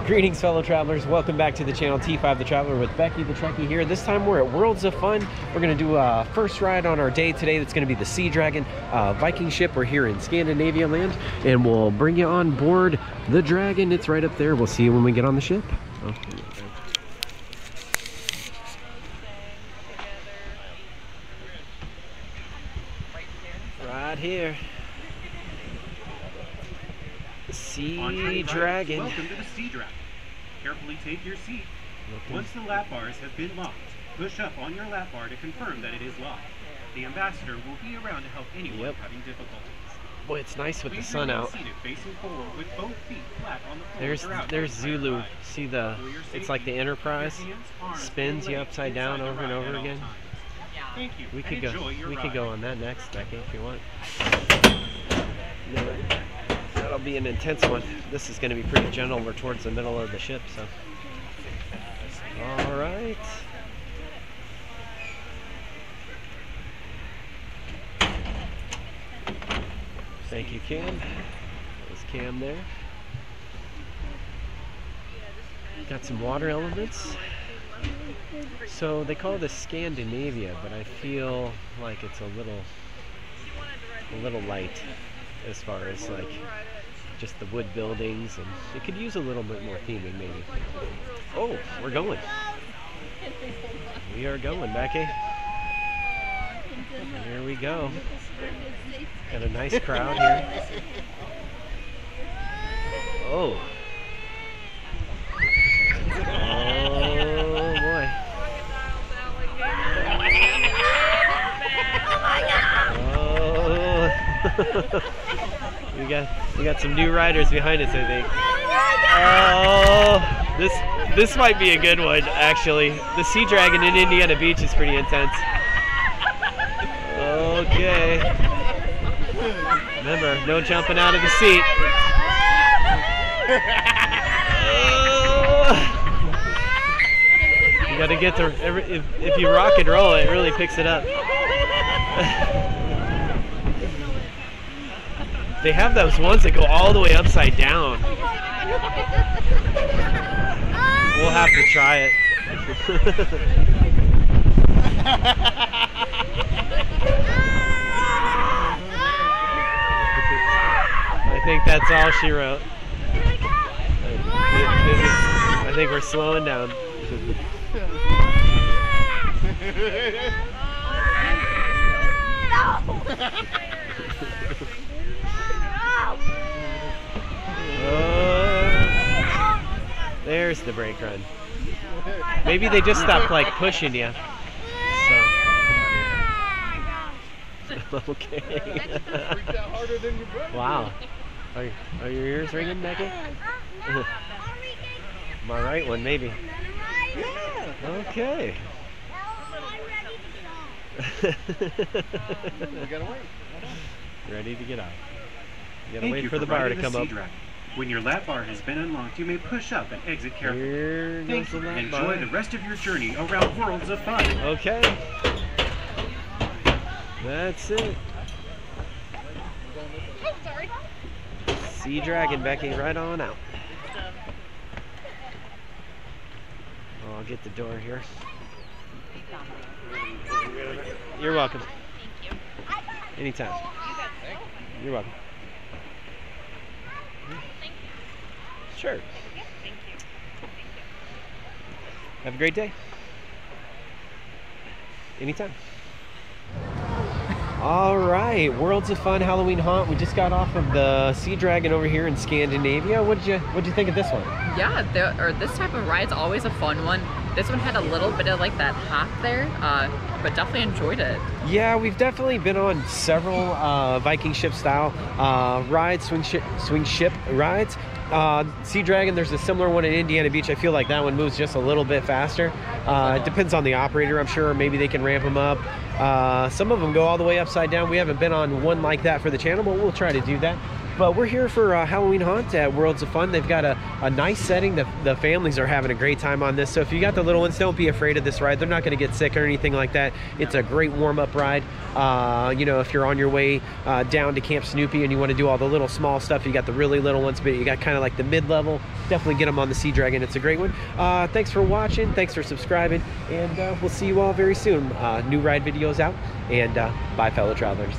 Greetings, fellow travelers. Welcome back to the channel. T5 the Traveler with Becky the Trekkie here. This time we're at Worlds of Fun. We're going to do a first ride on our day today. That's going to be the Sea Dragon Viking ship. We're here in Scandanavia land, and we'll bring you on board the Dragon. It's right up there. We'll see you when we get on the ship. Oh. Right here. Sea Dragon. Welcome to the Sea Dragon. Carefully take your seat. Once the lap bars have been locked, push up on your lap bar to confirm that it is locked. The ambassador will be around to help anyone having difficulties. Boy, it's nice with the sun out. Facing forward with both feet flat on the floor. There's Zulu. See it's like the Enterprise spins you upside down over and over again. Thank you. We could go on that next, Becky, if you want. That'll be an intense one. This is going to be pretty gentle. We're towards the middle of the ship, so. All right. Thank you, Cam. There's Cam there. Got some water elements. So they call this Scandanavia, but I feel like it's a little light as far as like just the wood buildings, and it could use a little bit more theming maybe. Oh, we're going. We are going, Becky. Here we go. Got a nice crowd here. Oh. Oh boy. Oh. we got some new riders behind us, I think. Oh, this might be a good one, actually. The Sea Dragon in Indiana Beach is pretty intense. Okay. Remember, no jumping out of the seat. You gotta get if you rock and roll, it really picks it up. They have those ones that go all the way upside down. We'll have to try it. I think that's all she wrote. I think we're slowing down. There's the brake run. Maybe they just stopped like pushing you. So. Okay. Wow. Are your ears ringing, Becky? My right one, maybe. Okay. Ready to get out. You gotta wait for the bar to come up. When your lap bar has been unlocked, you may push up and exit carefully. Thank you. Enjoy the rest of your journey around Worlds of Fun. Okay. That's it. Sea Dragon, Becky, right on out. Oh, I'll get the door here. You're welcome. Anytime. You're welcome. Sure. Thank you. Have a great day. Anytime. All right, Worlds of Fun Halloween haunt. We just got off of the Sea Dragon over here in Scandinavia. What'd you think of this one? Yeah, this type of ride's always a fun one. This one had a little bit of like that hop there, but definitely enjoyed it. Yeah, we've definitely been on several Viking ship style rides, swing ship rides. Sea Dragon, there's a similar one in Indiana Beach. I feel like that one moves just a little bit faster. It depends on the operator, I'm sure. Maybe they can ramp them up. Some of them go all the way upside down. We haven't been on one like that for the channel, but we'll try to do that. But we're here for Halloween Haunt at Worlds of Fun. They've got a nice setting. The families are having a great time on this. So if you got the little ones, don't be afraid of this ride. They're not going to get sick or anything like that. It's a great warm-up ride. You know, if you're on your way down to Camp Snoopy and you want to do all the little small stuff, you got the really little ones, but you got kind of like the mid-level definitely get them on the Sea Dragon. It's a great one. Thanks for watching. Thanks for subscribing. And we'll see you all very soon. New ride videos out. And bye, fellow travelers.